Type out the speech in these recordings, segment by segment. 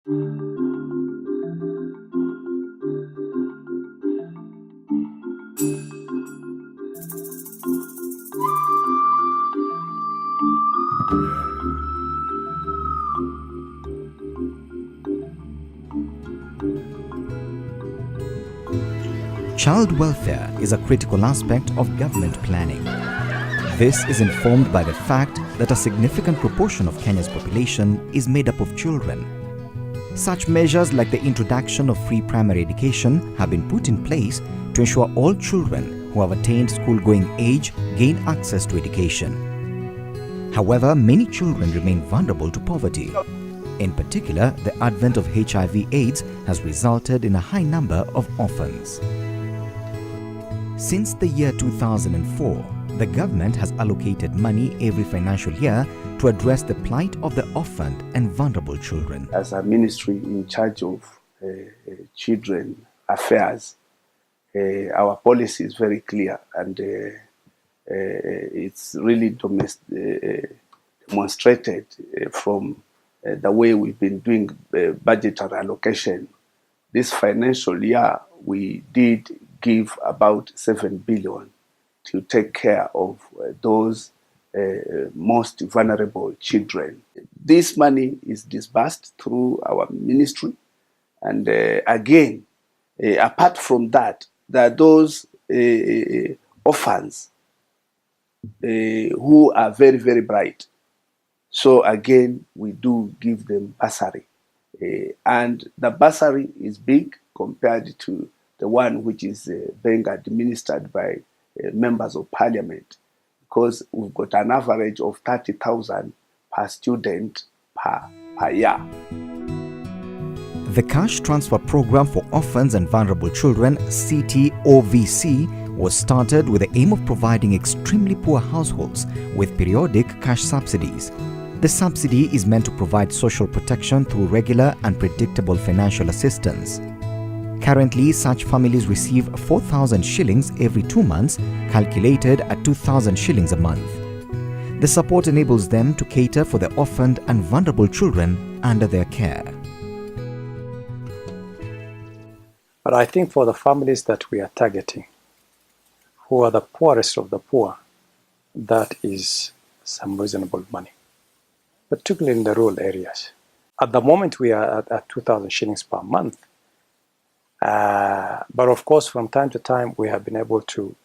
Child welfare is a critical aspect of government planning. This is informed by the fact that a significant proportion of Kenya's population is made up of children. Such measures like the introduction of free primary education have been put in place to ensure all children who have attained school-going age gain access to education. However, many children remain vulnerable to poverty. In particular, the advent of HIV/AIDS has resulted in a high number of orphans. Since the year 2004, the government has allocated money every financial year to address the plight of the orphaned and vulnerable children. As a ministry in charge of children affairs, our policy is very clear, and it's really demonstrated from the way we've been doing budgetary allocation. This financial year, we did give about 7 billion to take care of those most vulnerable children. This money is disbursed through our ministry, and again, apart from that, there are those orphans who are very, very bright. So again, we do give them bursary, and the bursary is big compared to the one which is being administered by members of parliament, because we've got an average of 30,000 per student per year. The Cash Transfer Program for Orphans and Vulnerable Children, CTOVC, was started with the aim of providing extremely poor households with periodic cash subsidies. The subsidy is meant to provide social protection through regular and predictable financial assistance. Currently, such families receive 4,000 shillings every 2 months, calculated at 2,000 shillings a month. The support enables them to cater for the orphaned and vulnerable children under their care. But I think for the families that we are targeting, who are the poorest of the poor, that is some reasonable money, particularly in the rural areas. At the moment, we are at 2,000 shillings per month. But of course, from time to time, we have been able to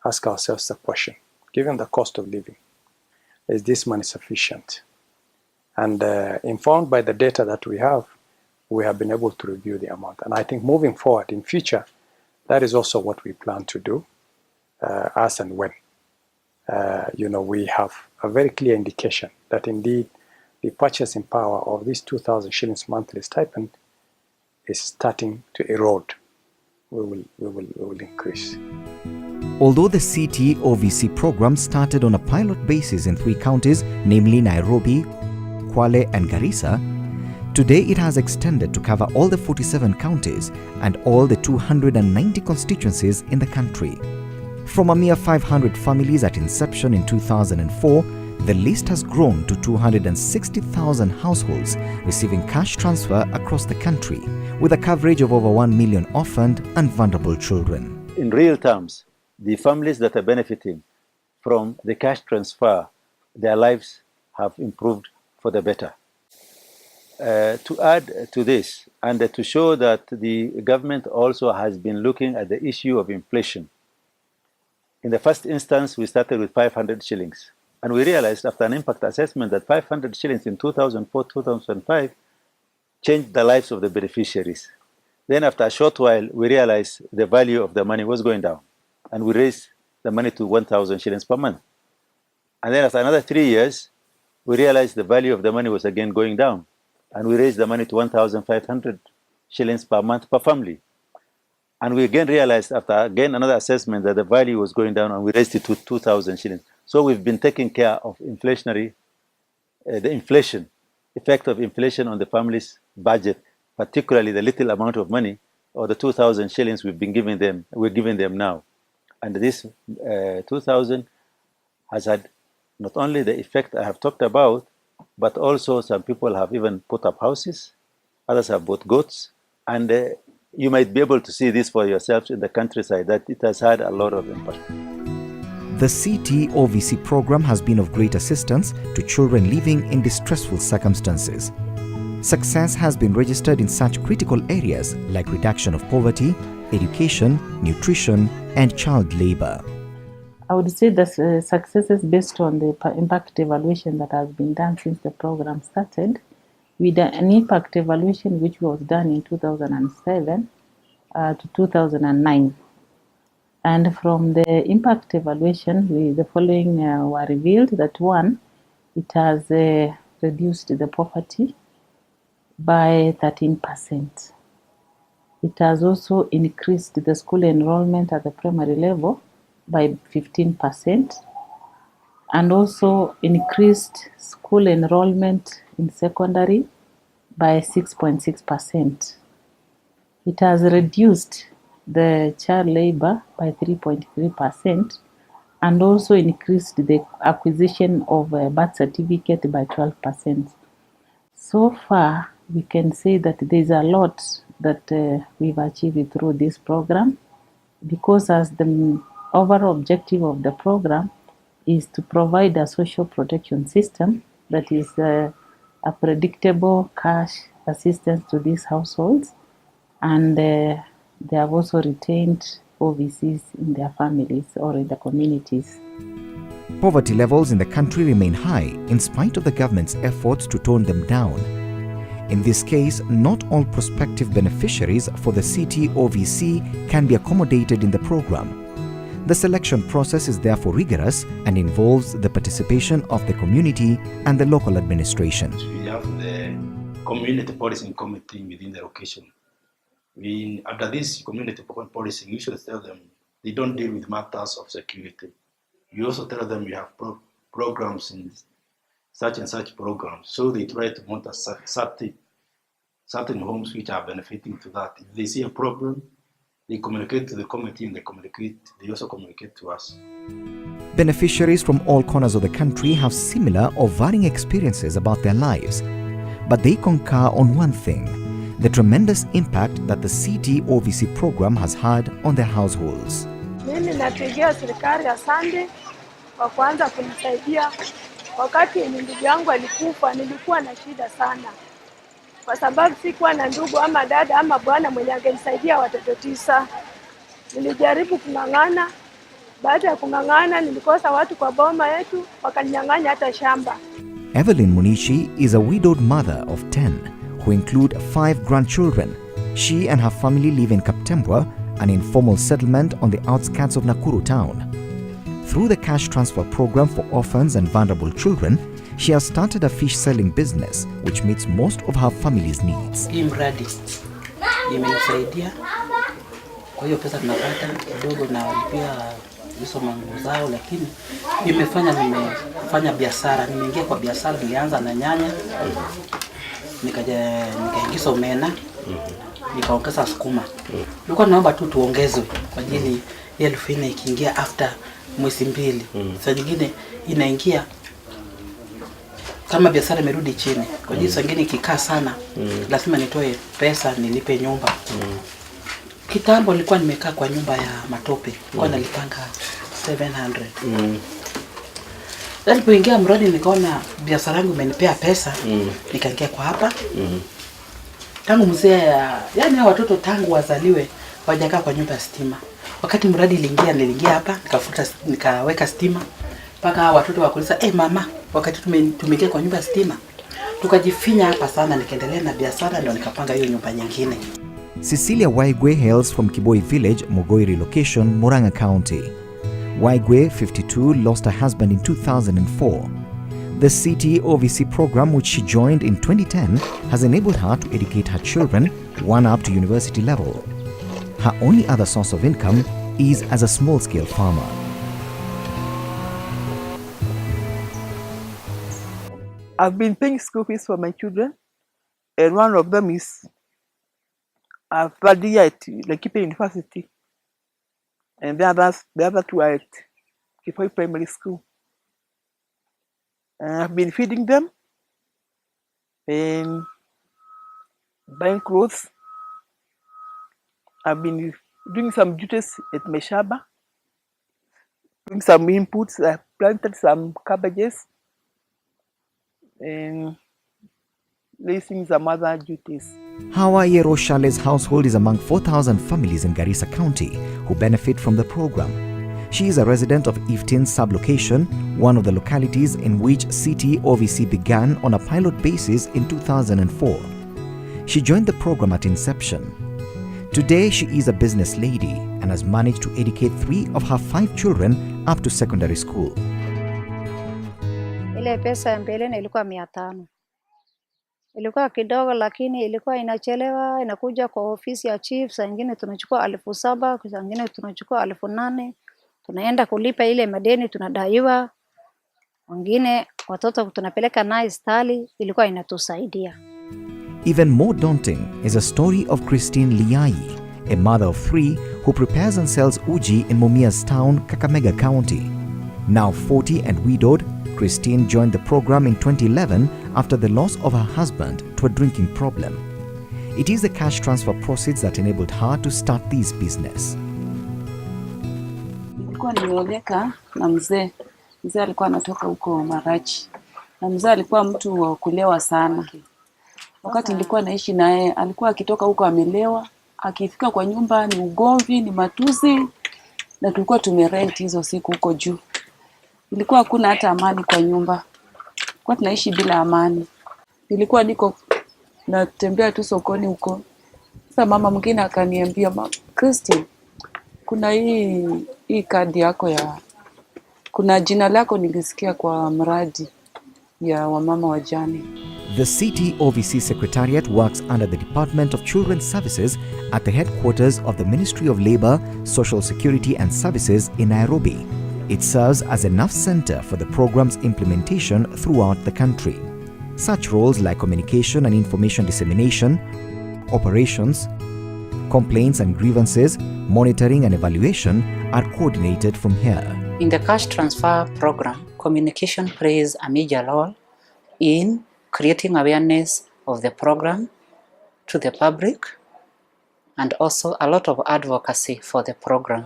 ask ourselves the question, given the cost of living, is this money sufficient? And informed by the data that we have been able to review the amount. And I think moving forward in future, that is also what we plan to do, as and when. We have a very clear indication that indeed the purchasing power of this 2,000 shillings monthly stipend is starting to erode. We will increase. Although the CTOVC program started on a pilot basis in 3 counties, namely Nairobi, Kwale and Garissa, today it has extended to cover all the 47 counties and all the 290 constituencies in the country. From a mere 500 families at inception in 2004, the list has grown to 260,000 households receiving cash transfer across the country, with a coverage of over 1 million orphaned and vulnerable children. In real terms, the families that are benefiting from the cash transfer, their lives have improved for the better. To add to this, and to show that the government also has been looking at the issue of inflation. In the first instance, we started with 500 shillings. And we realized after an impact assessment that 500 shillings in 2004-2005 changed the lives of the beneficiaries. Then after a short while, we realized the value of the money was going down. And we raised the money to 1,000 shillings per month. And then after another 3 years, we realized the value of the money was again going down. And we raised the money to 1,500 shillings per month per family. And we again realized after again another assessment that the value was going down, and we raised it to 2,000 shillings. So we've been taking care of the inflation, effect of inflation on the family's budget, particularly the little amount of money, or the 2,000 shillings we're giving them now. And this 2,000 has had not only the effect I have talked about, but also some people have even put up houses, others have bought goats, and you might be able to see this for yourselves in the countryside, that it has had a lot of impact. The CTOVC program has been of great assistance to children living in distressful circumstances. Success has been registered in such critical areas like reduction of poverty, education, nutrition, and child labor. I would say the success is based on the impact evaluation that has been done since the program started, with an impact evaluation which was done in 2007 to 2009. And from the impact evaluation, the following were revealed: that one, it has reduced the poverty by 13%. It has also increased the school enrollment at the primary level by 15%, and also increased school enrollment in secondary by 6.6%. It has reduced the child labor by 3.3%, and also increased the acquisition of a birth certificate by 12%. So far, we can say that there's a lot that we've achieved through this program, because as the overall objective of the program is to provide a social protection system that is a predictable cash assistance to these households, and they have also retained OVCs in their families or in the communities. Poverty levels in the country remain high in spite of the government's efforts to tone them down. In this case, not all prospective beneficiaries for the CTOVC can be accommodated in the program. The selection process is therefore rigorous and involves the participation of the community and the local administration. We have the community policing committee within the location. After this community policing, we should tell them they don't deal with matters of security. You also tell them you have programs in such and such programs. So they try to monitor certain homes which are benefiting to that. If they see a problem, they communicate to the committee, and they also communicate to us. Beneficiaries from all corners of the country have similar or varying experiences about their lives, but they concur on one thing: the tremendous impact that the CTOVC program has had on their households. Mimi napigia serikali asante kwa kwanza kunisaidia. Wakati ndugu yangu alikufa, nilikuwa na shida sana, kwa sababu sikuwa na ndugu ama dada ama bwana mwenye angenisaidia watoto 9. Nilijaribu kung'ang'ana. Baada ya kung'ang'ana, nilikosa watu kwa boma yetu, wakaninyang'anya hata shamba. Evelyn Munichi is a widowed mother of 10, who include 5 grandchildren. She and her family live in Kaptembwa, an informal settlement on the outskirts of Nakuru town. Through the cash transfer program for orphans and vulnerable children, she has started a fish selling business which meets most of her family's needs. Hii mradi imenisaidia. Kwa hiyo pesa tunapata kidogo na pia hizo manguo zao, lakini nimefanya biashara. Nimeingia kwa biashara, nilianza na nyanya. Nikaingiza omena. Nikaongeza sukuma. Nilikuwa naomba tu tuongezwe kwa ajili ya elfu nne ikiingia after mwezi 2. Sasa nyingine inaingia kama biashara imerudi chini. Kwa ajili sangine ikikaa sana, lazima nitoe pesa nilipe nyumba. Kitambo nilikuwa nimekaa kwa nyumba ya matope. Kwa nalipanga 700. Nilipoingia mradi nikaona biashara yangu imenipea pesa, nikaingia kwa hapa. Tangu mzee, yani hao watoto tangu wazaliwe wajakaa kwa nyumba ya stima. Wakati mradi niliingia hapa, nikaweka stima. Paka hao watoto wakuuliza, mama, wakati tumeingia kwa nyumba ya stima, tukajifinya hapa sana, nikaendelea na biashara, ndio nikapanga hiyo nyumba nyingine. Cecilia Waigwe hails from Kiboi village, Mogoi location, Murang'a County. Waigwe, 52, lost her husband in 2004. The CTOVC program, which she joined in 2010, has enabled her to educate her children, one up to university level. Her only other source of income is as a small-scale farmer. I've been paying school fees for my children, and one of them is a third year at Laikipia University, and the other 2 are at Kifoi Primary School. I've been feeding them, and buying clothes. I've been doing some duties at Meshaba, doing some inputs. I planted some cabbages and placing some other duties. Hawa Yero Shale's household is among 4,000 families in Garissa County who benefit from the program. She is a resident of Iftin sublocation, one of the localities in which CT-OVC began on a pilot basis in 2004. She joined the program at inception. Today, she is a business lady and has managed to educate 3 of her 5 children up to secondary school. Ile pesa ya mbeleni ilikuwa 500. Ilikuwa kidogo lakini ilikuwa inachelewa, inakuja kwa ofisi ya chief, saa nyingine tunachukua 7,000, saa nyingine tunachukua 8,000. Tunaenda kulipa ile madeni tunadaiwa. Wengine watoto tunapeleka naye hospitali, ilikuwa inatusaidia. Even more daunting is a story of Christine Liai, a mother of 3 who prepares and sells uji in Mumias town, Kakamega County. Now 40 and widowed, Christine joined the program in 2011 after the loss of her husband to a drinking problem. It is the cash transfer proceeds that enabled her to start this business. Nilikuwa nimeoleka na mzee. Mzee alikuwa anatoka huko Marachi. Na mzee alikuwa mtu wa kulewa sana. Wakati nilikuwa naishi naye, alikuwa akitoka huko amelewa, akifika kwa nyumba ni ugomvi, ni matusi, na tulikuwa tumerent hizo siku huko juu. Ilikuwa hakuna hata amani kwa nyumba. Kwa tunaishi bila amani. Nilikuwa niko natembea tu sokoni huko. Sasa mama mwingine akaniambia, "Mama Christine, kuna hii kadi yako ya kuna jina lako nilisikia kwa mradi ya wamama wajane." The CT-OVC Secretariat works under the Department of Children's Services at the headquarters of the Ministry of Labour, Social Security and Services in Nairobi. It serves as a enough center for the program's implementation throughout the country. Such roles like communication and information dissemination, operations, complaints and grievances, monitoring and evaluation are coordinated from here. In the cash transfer program, communication plays a major role in creating awareness of the program to the public and also a lot of advocacy for the program.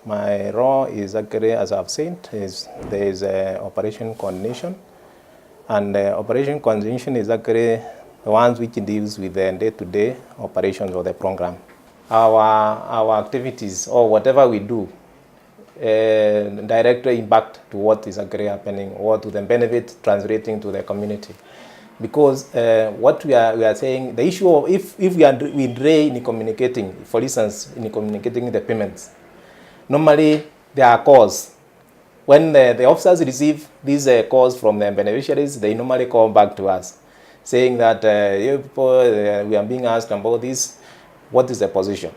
My role is actually, as I've said, there is a operation coordination, and operation coordination is actually the ones which deals with the day-to-day operations of the program. Our activities or whatever we do directly impact to what is actually happening or to the benefit translating to the community. Because what we are saying, the issue of if we delay in communicating, for instance, in communicating the payments, normally there are calls. When the officers receive these calls from the beneficiaries, they normally call back to us, saying that you people, we are being asked about this. What is the position?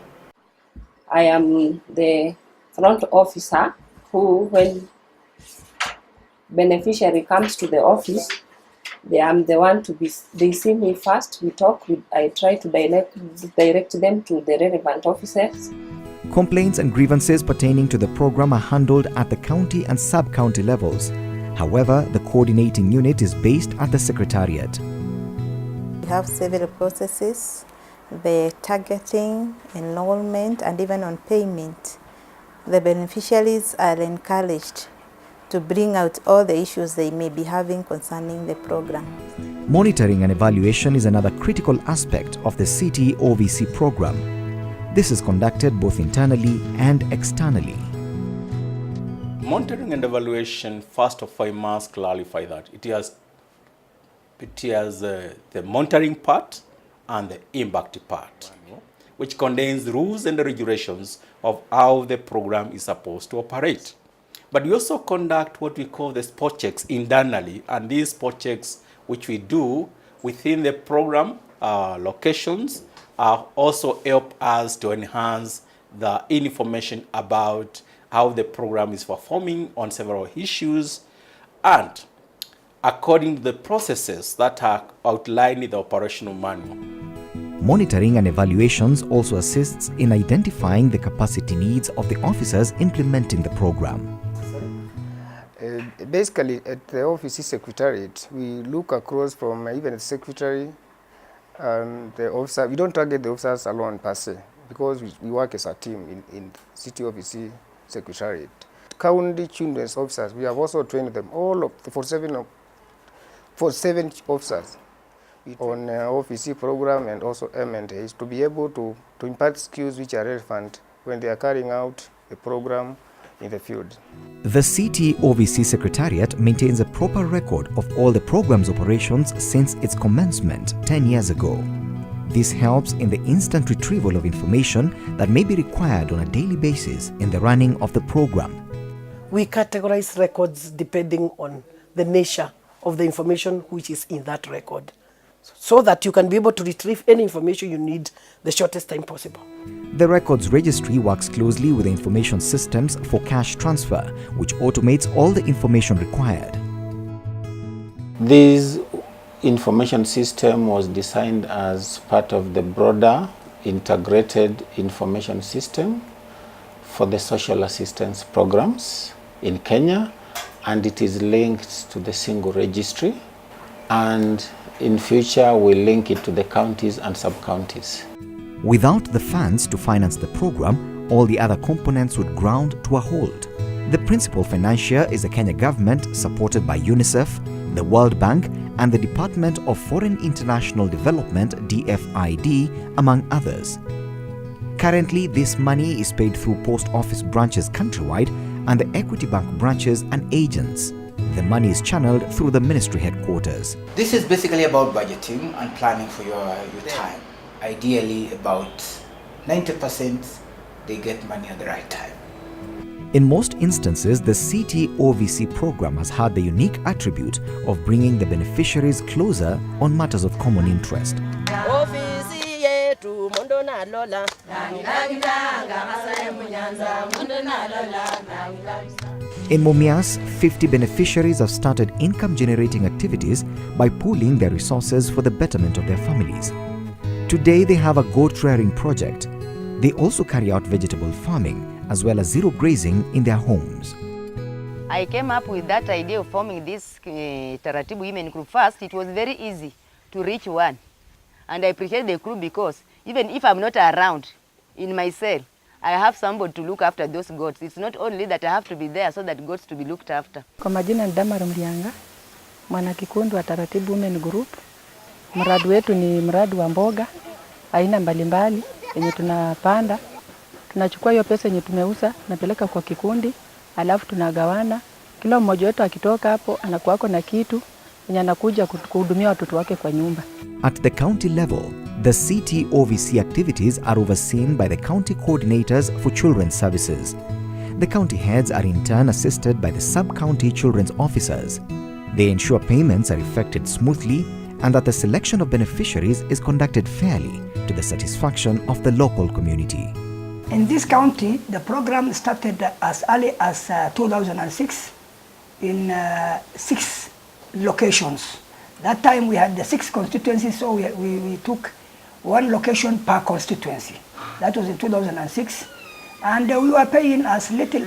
I am the front officer who, when beneficiary comes to the office, I am the one they see me first, we talk, I try to direct them to the relevant officers. Complaints and grievances pertaining to the program are handled at the county and sub-county levels. However, the coordinating unit is based at the Secretariat. We have several processes, the targeting, enrollment, and even on payment. The beneficiaries are encouraged to bring out all the issues they may be having concerning the program. Monitoring and evaluation is another critical aspect of the CT-OVC program. This is conducted both internally and externally. Monitoring and evaluation, first of all, I must clarify that it has the monitoring part and the impact part, which contains rules and regulations of how the program is supposed to operate. But we also conduct what we call the spot checks internally, and these spot checks which we do within the program locations also help us to enhance the information about how the program is performing on several issues and according to the processes that are outlined in the operational manual. Monitoring and evaluations also assists in identifying the capacity needs of the officers implementing the program. Basically, at the office secretariat, we look across from even the secretary And the officer, we don't target the officers alone per se, because we work as a team in City OVC Secretariat. County children's officers, we have also trained them, all of the 47 officers on OVC program and also M&As to be able to impart skills which are relevant when they are carrying out a program in the field. The City OVC Secretariat maintains a proper record of all the program's operations since its commencement 10 years ago. This helps in the instant retrieval of information that may be required on a daily basis in the running of the program. We categorize records depending on the nature of the information which is in that record, so that you can be able to retrieve any information you need the shortest time possible. The Records Registry works closely with the information systems for cash transfer, which automates all the information required. This information system was designed as part of the broader integrated information system for the social assistance programs in Kenya, and it is linked to the single registry, and in future we'll link it to the counties and sub-counties. Without the funds to finance the program, all the other components would ground to a halt. The principal financier is the Kenya government, supported by UNICEF, the World Bank, and the Department of Foreign International Development (DFID), among others. Currently, this money is paid through post office branches countrywide and the Equity Bank branches and agents. The money is channeled through the ministry headquarters. This is basically about budgeting and planning for your time. Ideally, about 90% they get money at the right time. In most instances, the City OVC program has had the unique attribute of bringing the beneficiaries closer on matters of common interest. In Mumias, 50 beneficiaries have started income-generating activities by pooling their resources for the betterment of their families. Today, they have a goat-rearing project. They also carry out vegetable farming as well as zero grazing in their homes. I came up with that idea of forming this Taratibu Women Group. First, it was very easy to reach one. And I appreciate the group because even if I'm not around in my cell, I have somebody to look after those goats. It's not only that I have to be there so that goats to be looked after. Kwa majina ni Damar Mlianga, mwanakikundi wa Taratibu Women Group. Mradi wetu ni mradi wa mboga aina mbalimbali yenye tunapanda. Tunachukua hiyo pesa yenye tumeuza, napeleka kwa kikundi, alafu tunagawana. Kila mmoja wetu akitoka hapo anakuwako na kitu yenye anakuja kuhudumia watoto wake kwa nyumba. At the county level, the City OVC activities are overseen by the county coordinators for children's services. The county heads are in turn assisted by the sub-county children's officers. They ensure payments are effected smoothly and that the selection of beneficiaries is conducted fairly to the satisfaction of the local community. In this county, the program started as early as 2006 in 6 locations. That time we had the 6 constituencies, so we took 1 location per constituency. That was in 2006. And we were paying as little